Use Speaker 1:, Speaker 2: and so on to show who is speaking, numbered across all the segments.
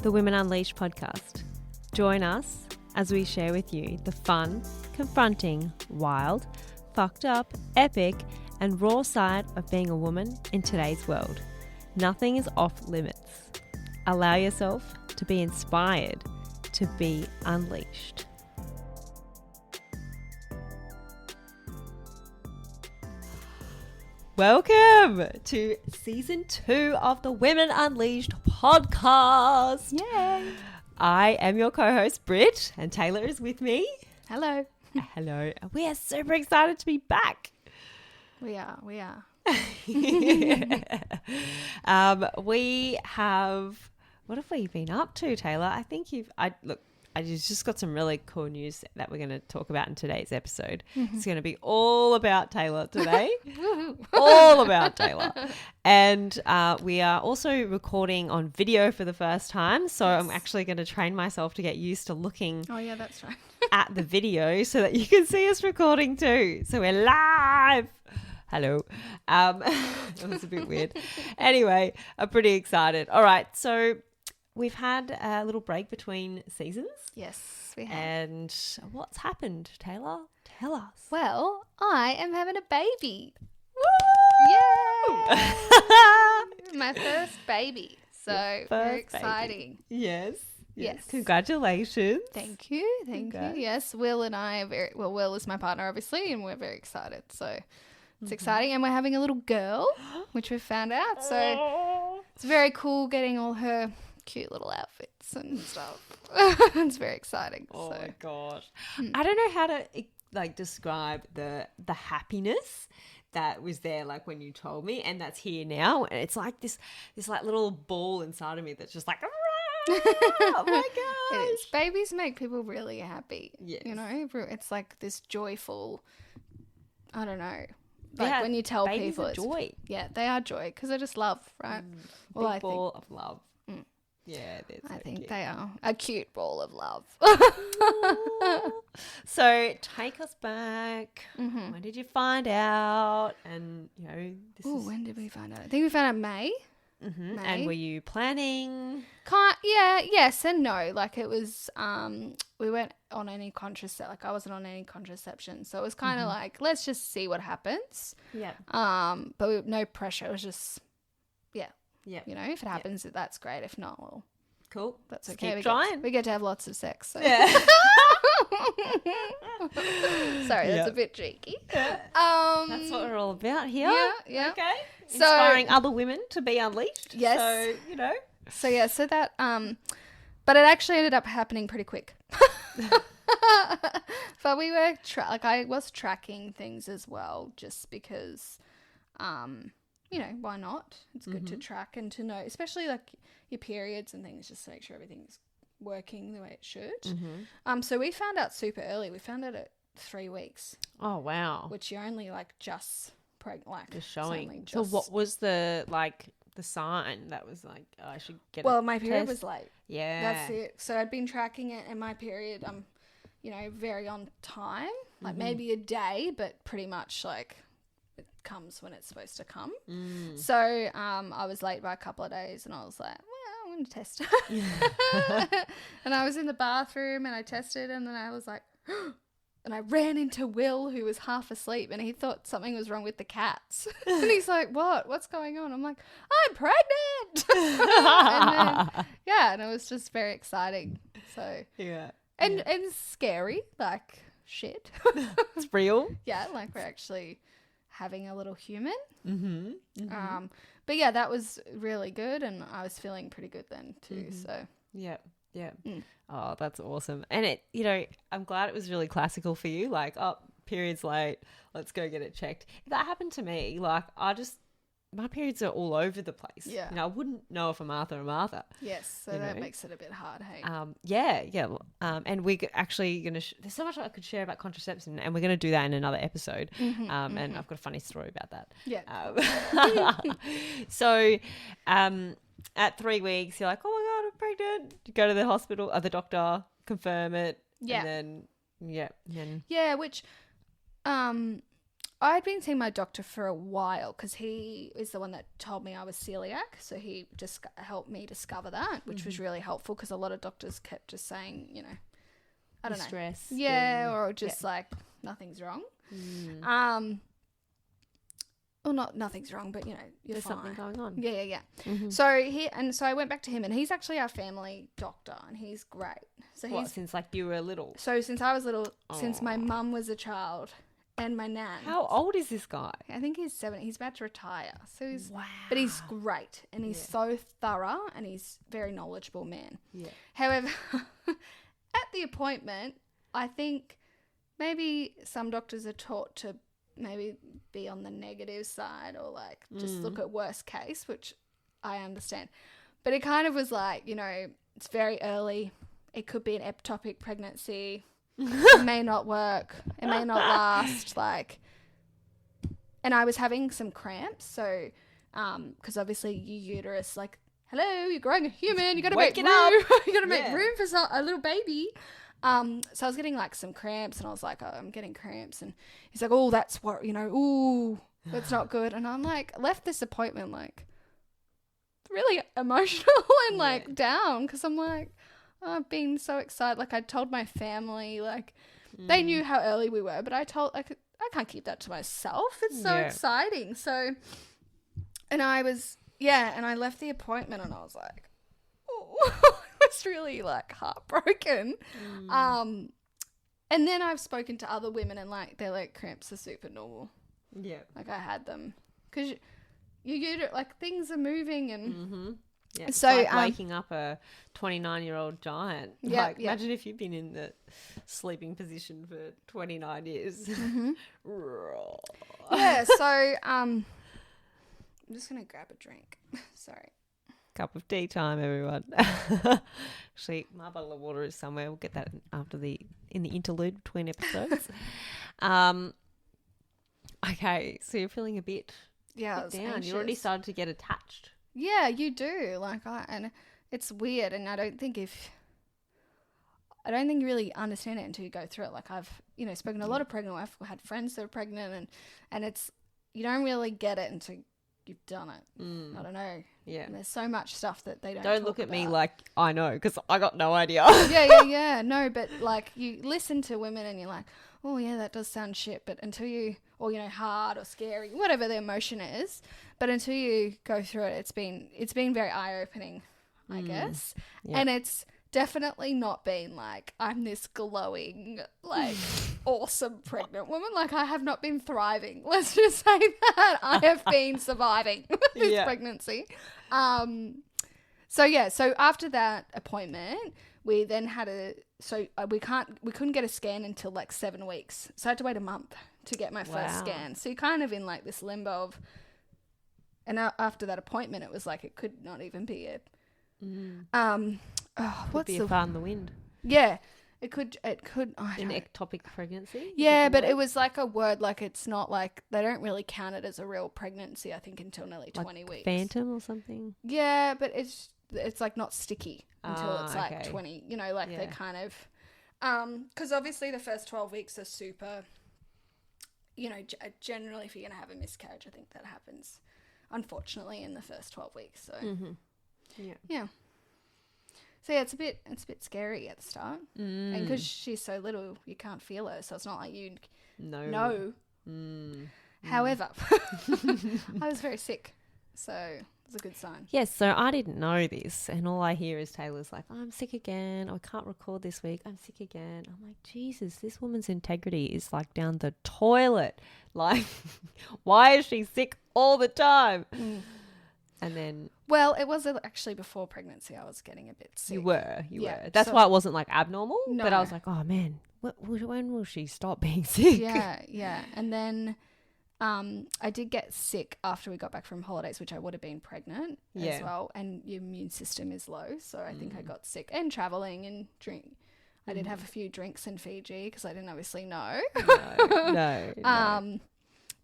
Speaker 1: the Women Unleashed podcast. Join us as we share with you the fun, confronting, wild, fucked up, epic, and raw side of being a woman in today's world. Nothing is off limits. Allow yourself to be inspired to be unleashed. Welcome to season 2 of the Women Unleashed podcast.
Speaker 2: Yay!
Speaker 1: I am your co-host, Britt, and Taylor is with me.
Speaker 2: Hello.
Speaker 1: Hello. We are super excited to be back.
Speaker 2: We are. We
Speaker 1: have, what have we been up to, Taylor? I think I just got some really cool news that we're going to talk about in today's episode. It's going to be all about Taylor today. All about Taylor. And we are also recording on video for the first time. So I'm actually going to train myself to get used to looking
Speaker 2: Oh, yeah, that's right.
Speaker 1: at the video so that you can see us recording too. So we're live. Hello. It was a bit weird. Anyway, I'm pretty excited. All right. So we've had a little break between seasons.
Speaker 2: Yes, we have.
Speaker 1: And what's happened, Taylor? Tell us.
Speaker 2: Well, I am having a baby.
Speaker 1: Woo!
Speaker 2: Yay! My first baby. So
Speaker 1: Your
Speaker 2: very
Speaker 1: first
Speaker 2: exciting.
Speaker 1: baby. Yes.
Speaker 2: Yes.
Speaker 1: Congratulations.
Speaker 2: Thank you. Thank
Speaker 1: Congrats.
Speaker 2: you. Yes, Will and I are Will is my partner, obviously, and we're very excited. So it's exciting. And we're having a little girl, which we've found out. So it's very cool getting all her cute little outfits and stuff. It's very exciting.
Speaker 1: Oh
Speaker 2: So
Speaker 1: my gosh. I don't know how to describe the happiness that was there like when you told me, and that's here now, and it's like this like little ball inside of me that's just like oh my
Speaker 2: it
Speaker 1: gosh.
Speaker 2: is. Babies make people really happy.
Speaker 1: Yes.
Speaker 2: You know, it's like this joyful, I don't know. Like
Speaker 1: Yeah,
Speaker 2: when you tell
Speaker 1: babies
Speaker 2: people
Speaker 1: are
Speaker 2: it's
Speaker 1: joy.
Speaker 2: Yeah, they are joy because they're just love, right? Well,
Speaker 1: Big ball of love.
Speaker 2: Mm.
Speaker 1: Yeah, they're so
Speaker 2: I think
Speaker 1: cute.
Speaker 2: they are a cute ball of love.
Speaker 1: So take us back.
Speaker 2: Mm-hmm.
Speaker 1: When did you find out? And this
Speaker 2: Ooh,
Speaker 1: is.
Speaker 2: when did we find out? I think we found out May.
Speaker 1: Mhm.
Speaker 2: May.
Speaker 1: And were you planning?
Speaker 2: Yeah, yes and no. Like it was, we weren't on any contraception. Like I wasn't on any contraception, so it was kind of like let's just see what happens.
Speaker 1: Yeah.
Speaker 2: But no pressure. It was just,
Speaker 1: Yeah.
Speaker 2: if it happens, that's great. If not, well,
Speaker 1: Cool.
Speaker 2: that's
Speaker 1: Just
Speaker 2: okay.
Speaker 1: keep trying.
Speaker 2: We get to have lots of sex. So.
Speaker 1: Yeah.
Speaker 2: Sorry, that's
Speaker 1: Yeah.
Speaker 2: a bit cheeky.
Speaker 1: That's what we're all about here.
Speaker 2: Yeah.
Speaker 1: Okay.
Speaker 2: So-
Speaker 1: Inspiring other women to be unleashed.
Speaker 2: Yes.
Speaker 1: So,
Speaker 2: So that but it actually ended up happening pretty quick. But we were I was tracking things as well, just because, why not? It's good to track and to know, especially like your periods and things, just to make sure everything's working the way it should. So we found out super early. We found out at 3 weeks,
Speaker 1: Oh, wow.
Speaker 2: which you're only like just pregnant, like
Speaker 1: Just
Speaker 2: it's only
Speaker 1: showing. So
Speaker 2: just-
Speaker 1: what was the sign that was like, oh, I should get
Speaker 2: Well,
Speaker 1: a
Speaker 2: my period
Speaker 1: test?
Speaker 2: was late.
Speaker 1: Yeah.
Speaker 2: That's it. So I'd been tracking it, and my period, very on time, like maybe a day, but pretty much like it comes when it's supposed to come. So I was late by a couple of days, and I was like, well, I'm going to test. And I was in the bathroom, and I tested, and then I was like, and I ran into Will, who was half asleep, and he thought something was wrong with the cats. And he's like, what's going on? I'm like, I'm pregnant. and it was just very exciting. So,
Speaker 1: Yeah.
Speaker 2: and scary, like shit.
Speaker 1: It's real.
Speaker 2: Yeah, like we're actually having a little human.
Speaker 1: Mm-hmm.
Speaker 2: But yeah, that was really good, and I was feeling pretty good then too. So
Speaker 1: Yeah. Yeah.
Speaker 2: Mm.
Speaker 1: Oh, that's awesome. And I'm glad it was really classical for you. Like, oh, period's late. Let's go get it checked. If that happened to me, like, my periods are all over the place.
Speaker 2: Yeah.
Speaker 1: I wouldn't know if I'm Martha or Martha.
Speaker 2: yes, so
Speaker 1: You
Speaker 2: that
Speaker 1: know.
Speaker 2: makes it a bit hard. Hey.
Speaker 1: Yeah. And we're actually going to, there's so much I could share about contraception, and we're going to do that in another episode. And I've got a funny story about that.
Speaker 2: Yeah.
Speaker 1: So, at 3 weeks, you're like, oh my God, I'm pregnant. You go to the hospital, the doctor, confirm it.
Speaker 2: Yeah.
Speaker 1: And then,
Speaker 2: Yeah, which I I'd been seeing my doctor for a while because he is the one that told me I was celiac. So he just helped me discover that, which was really helpful because a lot of doctors kept just saying, you know, I don't know.
Speaker 1: Stress.
Speaker 2: Yeah, or just like nothing's wrong. Well, nothing's wrong, but you know,
Speaker 1: There's
Speaker 2: fine.
Speaker 1: something going on.
Speaker 2: Yeah. So I went back to him, and he's actually our family doctor, and he's great. So
Speaker 1: What, since like you were little?
Speaker 2: So since I was little, since my mum was a child, and my nan.
Speaker 1: How old is this guy?
Speaker 2: I think he's 70. He's about to retire. So he's, but he's great, and he's so thorough, and he's very knowledgeable man.
Speaker 1: Yeah.
Speaker 2: However, at the appointment, I think maybe some doctors are taught to maybe be on the negative side or like just look at worst case, which I understand. But it kind of was like, you know, it's very early. It could be an ectopic pregnancy. It may not work. It may not last. Like, and I was having some cramps. So, because obviously your uterus, like, hello, you're growing a human. You got to make room. You got to make room for a little baby. So I was getting like some cramps, and I was like, oh, I'm getting cramps. And he's like, oh, that's what, you know, ooh, that's not good. And I'm like, left this appointment like really emotional and like down because I'm like, oh, I've been so excited. Like I told my family, like they knew how early we were, but I can't keep that to myself. It's so exciting. So, and I was, and I left the appointment and I was like, oh, I was really like heartbroken. And then I've spoken to other women and like they're like cramps are super normal. Yeah. Like I had them because you like things are moving and
Speaker 1: yeah. So like waking up a 29-year-old giant.
Speaker 2: Yeah.
Speaker 1: Like imagine if you've been in the sleeping position for 29 years.
Speaker 2: Yeah. So I'm just gonna grab a drink. Sorry.
Speaker 1: Cup of tea time, everyone. Actually, my bottle of water is somewhere. We'll get that after in the interlude between episodes. Okay, so you're feeling a bit down.
Speaker 2: Anxious.
Speaker 1: You already started to get attached.
Speaker 2: Yeah, you do. And it's weird, and I don't think you really understand it until you go through it. Like I've, you know, spoken to a lot of pregnant. I've had friends that are pregnant, and it's you don't really get it until you've done it. I don't know. Yeah. And there's so much stuff that they don't
Speaker 1: look at
Speaker 2: about.
Speaker 1: me like I know because I got no idea.
Speaker 2: Yeah. No, but like you listen to women and you're like, oh yeah, that does sound shit. But until you, or you know, hard or scary, whatever the emotion is, but until you go through it, it's been very eye opening, I guess. Yeah. And it's definitely not been like I'm this glowing, like awesome pregnant woman. Like I have not been thriving. Let's just say that I have been surviving this pregnancy. So after that appointment, we then had we couldn't get a scan until like 7 weeks. So I had to wait a month to get my first scan. So you're kind of in like this limbo of, and after that appointment, it was like it could not even be it.
Speaker 1: What's be a fart in the wind?
Speaker 2: Yeah, it could. An
Speaker 1: ectopic pregnancy.
Speaker 2: Yeah, but it was like a word. Like it's not like they don't really count it as a real pregnancy. I think until nearly 20 weeks.
Speaker 1: Phantom or something.
Speaker 2: Yeah, but it's like not sticky until it's like 20. You know, like they kind of, because obviously the first 12 weeks are super. You know, generally if you're gonna have a miscarriage, I think that happens, unfortunately, in the first 12 weeks. So, yeah. So yeah, it's a bit scary at the start, and because she's so little, you can't feel her, so it's not like you know. However, I was very sick, so it's a good sign.
Speaker 1: Yes, so I didn't know this, and all I hear is Taylor's like, I'm sick again. I can't record this week. I'm sick again. I'm like, Jesus, this woman's integrity is like down the toilet. Like, why is she sick all the time? And then...
Speaker 2: Well, it was actually before pregnancy I was getting a bit sick.
Speaker 1: You were. That's why it wasn't like abnormal.
Speaker 2: No.
Speaker 1: But I was like, oh man, when will she stop being sick?
Speaker 2: Yeah. And then I did get sick after we got back from holidays, which I would have been pregnant as well. And your immune system is low. So I think I got sick and traveling and drink. I did have a few drinks in Fiji because I didn't obviously know. No.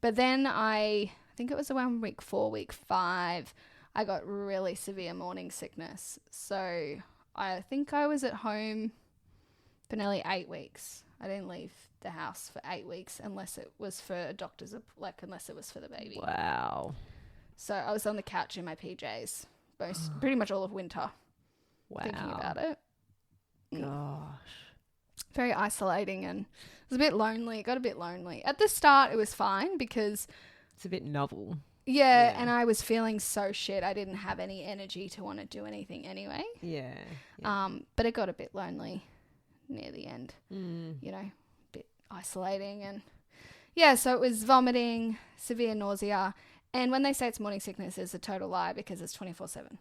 Speaker 2: But then I think it was around week 4, week 5, I got really severe morning sickness. So I think I was at home for nearly 8 weeks. I didn't leave the house for 8 weeks unless it was for a doctor's, unless it was for the baby.
Speaker 1: Wow.
Speaker 2: So I was on the couch in my PJs pretty much all of winter.
Speaker 1: Wow.
Speaker 2: Thinking about it.
Speaker 1: Gosh.
Speaker 2: Very isolating, and it was a bit lonely. It got a bit lonely. At the start, it was fine because...
Speaker 1: It's a bit novel.
Speaker 2: Yeah, and I was feeling so shit. I didn't have any energy to want to do anything anyway.
Speaker 1: Yeah.
Speaker 2: But it got a bit lonely near the end.
Speaker 1: Mm.
Speaker 2: You know, a bit isolating. And yeah, so it was vomiting, severe nausea. And when they say it's morning sickness, it's a total lie because it's 24/7.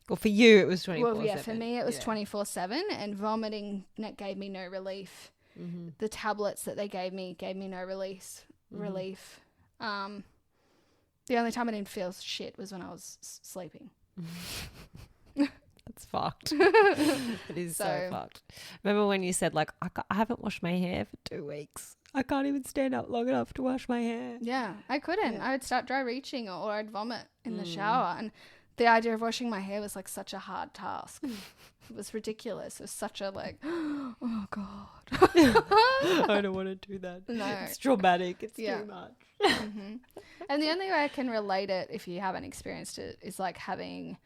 Speaker 1: Well, for you, it was 24/7.
Speaker 2: Well, yeah, for me, it was 24/7. And vomiting gave me no relief.
Speaker 1: Mm-hmm.
Speaker 2: The tablets that they gave me no relief. The only time I didn't feel shit was when I was sleeping.
Speaker 1: That's fucked. It is so fucked. Remember when you said, like, I haven't washed my hair for 2 weeks. I can't even stand up long enough to wash my hair.
Speaker 2: Yeah, I couldn't.
Speaker 1: Yeah.
Speaker 2: I would start dry reaching or I'd vomit in the shower. And the idea of washing my hair was like such a hard task. It was ridiculous. It was such a oh God.
Speaker 1: I don't want to do that.
Speaker 2: No.
Speaker 1: It's traumatic. It's too much.
Speaker 2: Mm-hmm. And the only way I can relate it, if you haven't experienced it, is like having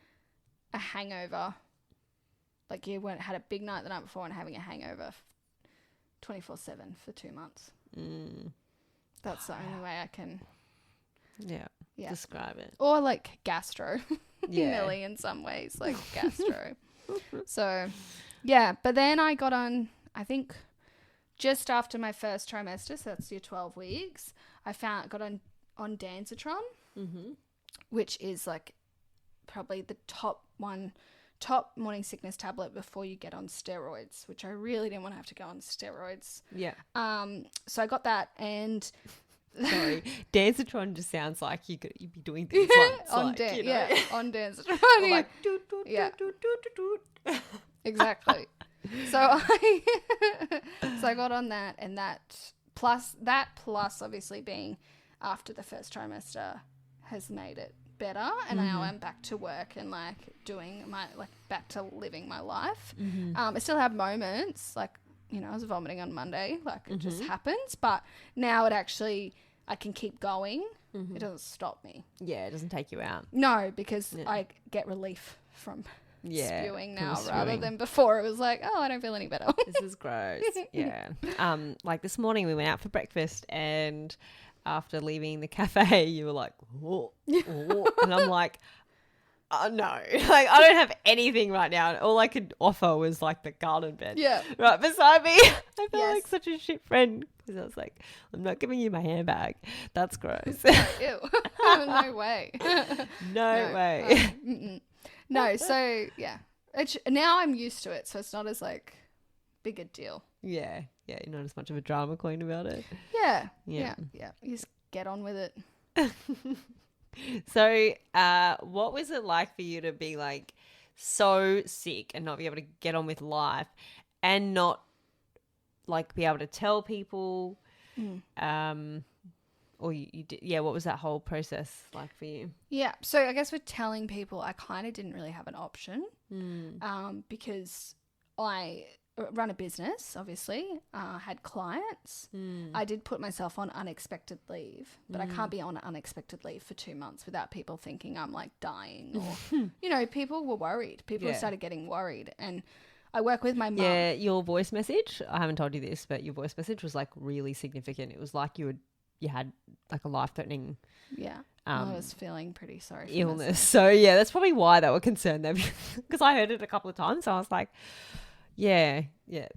Speaker 2: a hangover. Like you had a big night the night before and having a hangover 24/7 for 2 months. That's the only way I can
Speaker 1: describe it.
Speaker 2: Or like gastro.
Speaker 1: Yeah.
Speaker 2: Millie in some ways, like gastro. So yeah, but then I got on, I think just after my first trimester, so that's your 12 weeks, I got on Danzatron, which is like probably the top morning sickness tablet before you get on steroids, which I really didn't want to have to go on steroids.
Speaker 1: Yeah.
Speaker 2: So I got that, and
Speaker 1: sorry, Danzatron just sounds like you'd be doing things
Speaker 2: on
Speaker 1: like,
Speaker 2: on Danzatron.
Speaker 1: Or like doot, doot,
Speaker 2: Yeah.
Speaker 1: doot, doot, doot, doot.
Speaker 2: Exactly. So I got on that, and that plus obviously being after the first trimester has made it better, and now I'm back to work and like doing my back to living my life. I still have moments like, you know, I was vomiting on Monday, like it just happens, but now it actually, I can keep going. It doesn't stop me.
Speaker 1: Yeah, it doesn't take you out.
Speaker 2: No, because I get relief from spewing now
Speaker 1: from
Speaker 2: rather
Speaker 1: spewing.
Speaker 2: than before it was like, oh, I don't feel any better.
Speaker 1: This is gross. Yeah. Like this morning we went out for breakfast, and after leaving the cafe you were like, oh, oh. And I'm like, oh no, like I don't have anything right now, and all I could offer was like the garden bed right beside me. I felt like such a shit friend because I was like, I'm not giving you my handbag. That's gross.
Speaker 2: Ew. No way.
Speaker 1: No way.
Speaker 2: No, so yeah, now I'm used to it, so it's not as like big a deal.
Speaker 1: Yeah, you're not as much of a drama queen about it.
Speaker 2: Yeah. You just get on with it.
Speaker 1: So what was it like for you to be like so sick and not be able to get on with life and not like be able to tell people or you did, what was that whole process like for you?
Speaker 2: Yeah, so I guess with telling people, I kind of didn't really have an option because I run a business, obviously, had clients. I did put myself on unexpected leave, but I can't be on unexpected leave for 2 months without people thinking I'm like dying or, you know, people were worried. People started getting worried, and I work with my mum. Yeah,
Speaker 1: your voice message, I haven't told you this, but your voice message was like really significant. It was like you had like a life-threatening
Speaker 2: I was feeling pretty sorry for
Speaker 1: illness.
Speaker 2: myself.
Speaker 1: So yeah, that's probably why they were concerned there, because I heard it a couple of times. So I was like, yeah. I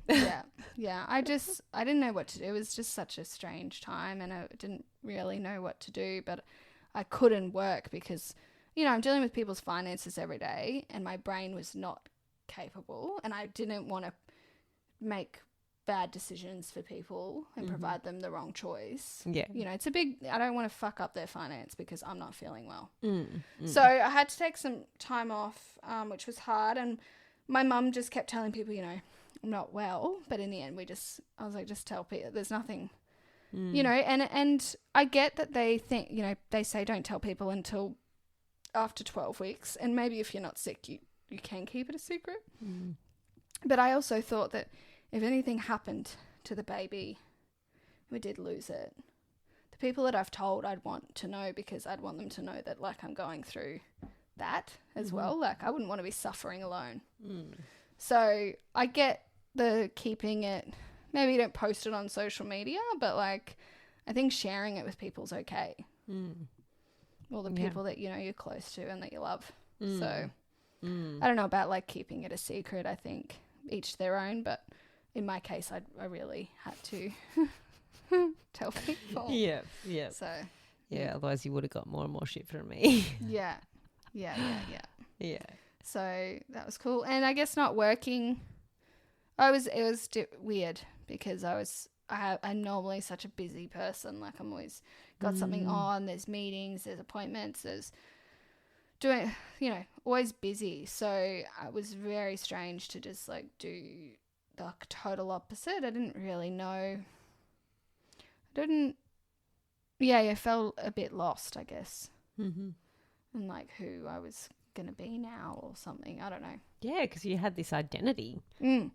Speaker 1: didn't know what to do. It was just such a strange time, and I didn't really know what to do, but I couldn't work because, you know, I'm dealing with people's finances every day, and my brain was not capable, and I didn't want to make bad decisions for people and provide them the wrong choice. Yeah. You know, I don't want to fuck up their finance because I'm not feeling well. So I had to take some time off, which was hard, and my mum just kept telling people, you know, I'm not well, but in the end I was like, just tell people there's nothing, you know, and I get that they think, you know, they say don't tell people until after 12 weeks, and maybe if you're not sick, you can keep it a secret. But I also thought that if anything happened
Speaker 2: to the baby. We did lose it. The people that I've told, I'd want to know, because I'd want them to know that, like, I'm going through that as well. Like, I wouldn't want to be suffering alone. So I get the keeping it, maybe you don't post it on social media, but, like, I think sharing it with people's okay. Well, the people that, you know, you're close to and that you love. So I don't know about, like, keeping it a secret. I think each their own, but in my case, I really had to tell people.
Speaker 1: Yeah.
Speaker 2: So
Speaker 1: Yeah, otherwise you would have got more and more shit from me.
Speaker 2: yeah.
Speaker 1: Yeah.
Speaker 2: So that was cool. And I guess not working, it was weird because I'm normally such a busy person. Like, I'm always got something on, there's meetings, there's appointments, there's doing, you know, always busy. So it was very strange to just, like, do the total opposite. I didn't really know. I felt a bit lost, I guess. And, like, who I was going to be now or something. I don't know.
Speaker 1: Yeah, because you had this identity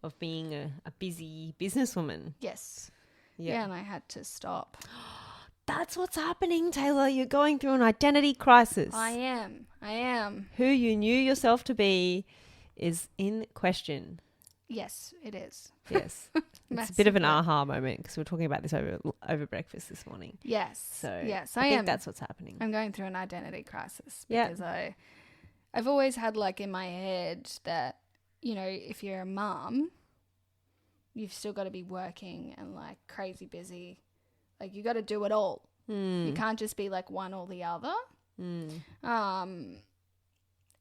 Speaker 1: of being a busy businesswoman.
Speaker 2: Yes. Yeah, and I had to stop.
Speaker 1: That's what's happening, Taylor. You're going through an identity crisis.
Speaker 2: I am.
Speaker 1: Who you knew yourself to be is in question.
Speaker 2: Yes, it is.
Speaker 1: Yes. It's a bit of an aha moment because we were talking about this over breakfast this morning.
Speaker 2: Yes.
Speaker 1: So
Speaker 2: yes,
Speaker 1: I think that's what's happening.
Speaker 2: I'm going through an identity crisis because I've always had, like, in my head that, you know, if you're a mum, you've still got to be working and, like, crazy busy. Like, you got to do it all. You can't just be, like, one or the other. And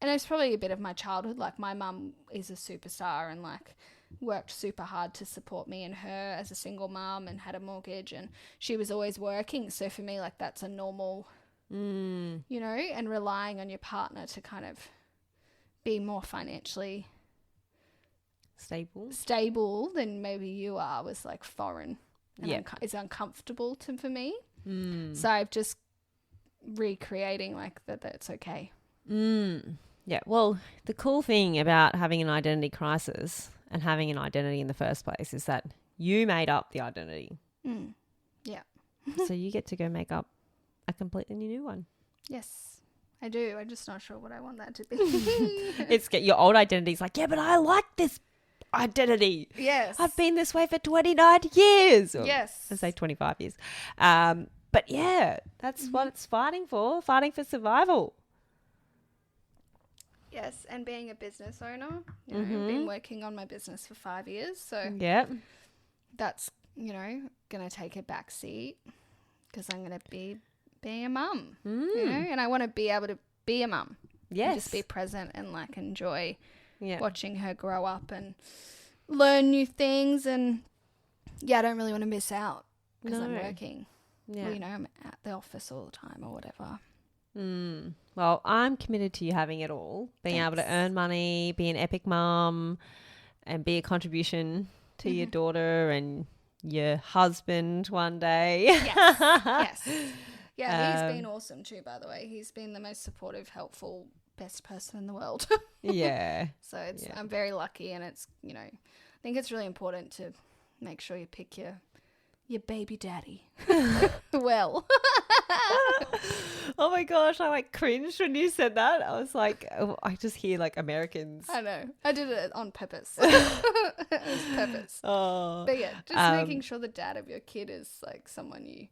Speaker 2: it's probably a bit of my childhood. Like, my mum is a superstar and, like, worked super hard to support me and her as a single mum and had a mortgage, and she was always working. So for me, like, that's a normal, you know, and relying on your partner to kind of be more financially stable than maybe you are was, like, foreign. And it's uncomfortable for me. So I've just recreating, like, that's okay.
Speaker 1: Yeah, well, the cool thing about having an identity crisis and having an identity in the first place is that you made up the identity.
Speaker 2: Yeah.
Speaker 1: So you get to go make up a completely new one.
Speaker 2: Yes, I do. I'm just not sure what I want that to be.
Speaker 1: It's your old identity's like, yeah, but I like this identity.
Speaker 2: Yes.
Speaker 1: I've been this way for 29 years. Or,
Speaker 2: yes.
Speaker 1: let's say 25 years. But yeah, that's what it's fighting for survival.
Speaker 2: Yes, and being a business owner, you know, I've been working on my business for 5 years, so that's, you know, going to take a back seat because I'm going to be being a mum, you know, and I want to be able to be a mum.
Speaker 1: Yes.
Speaker 2: Just be present and, like, enjoy watching her grow up and learn new things. And, I don't really want to miss out because I'm working. Yeah. Well, you know, I'm at the office all the time or whatever.
Speaker 1: Well, I'm committed to you having it all, being able to earn money, be an epic mum, and be a contribution to your daughter and your husband one day.
Speaker 2: Yes. Yeah, he's been awesome too, by the way. He's been the most supportive, helpful, best person in the world. So I'm very lucky, and it's, you know, I think it's really important to make sure you pick your baby daddy well.
Speaker 1: Oh my gosh, I, like, cringed when you said that. I was like, I just hear, like, Americans.
Speaker 2: I know. I did it on purpose. It was purpose.
Speaker 1: Oh.
Speaker 2: But yeah, just making sure the dad of your kid is, like, someone you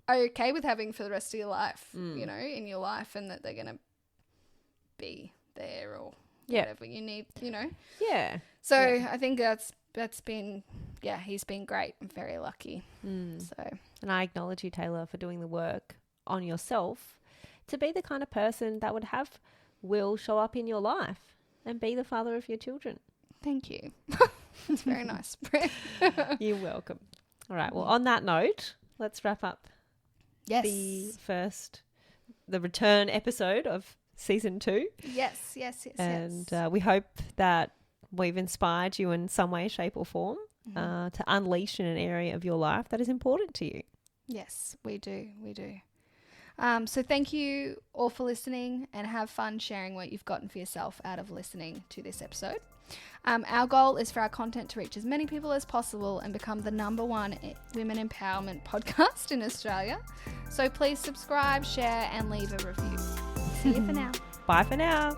Speaker 2: are okay with having for the rest of your life, you know, in your life, and that they're going to be there or whatever you need, you know.
Speaker 1: Yeah.
Speaker 2: So I think that's been, he's been great. I'm very lucky. So,
Speaker 1: and I acknowledge you, Taylor, for doing the work on yourself to be the kind of person that would have Will show up in your life and be the father of your children.
Speaker 2: Thank you. That's very nice.
Speaker 1: You're welcome. All right. Well, on that note, let's wrap up the return episode of season 2.
Speaker 2: Yes.
Speaker 1: And we hope that we've inspired you in some way, shape or form to unleash in an area of your life that is important to you.
Speaker 2: Yes, we do. So thank you all for listening, and have fun sharing what you've gotten for yourself out of listening to this episode. Our goal is for our content to reach as many people as possible and become the #1 women empowerment podcast in Australia. So please subscribe, share, and leave a review. See you for now.
Speaker 1: Bye for now.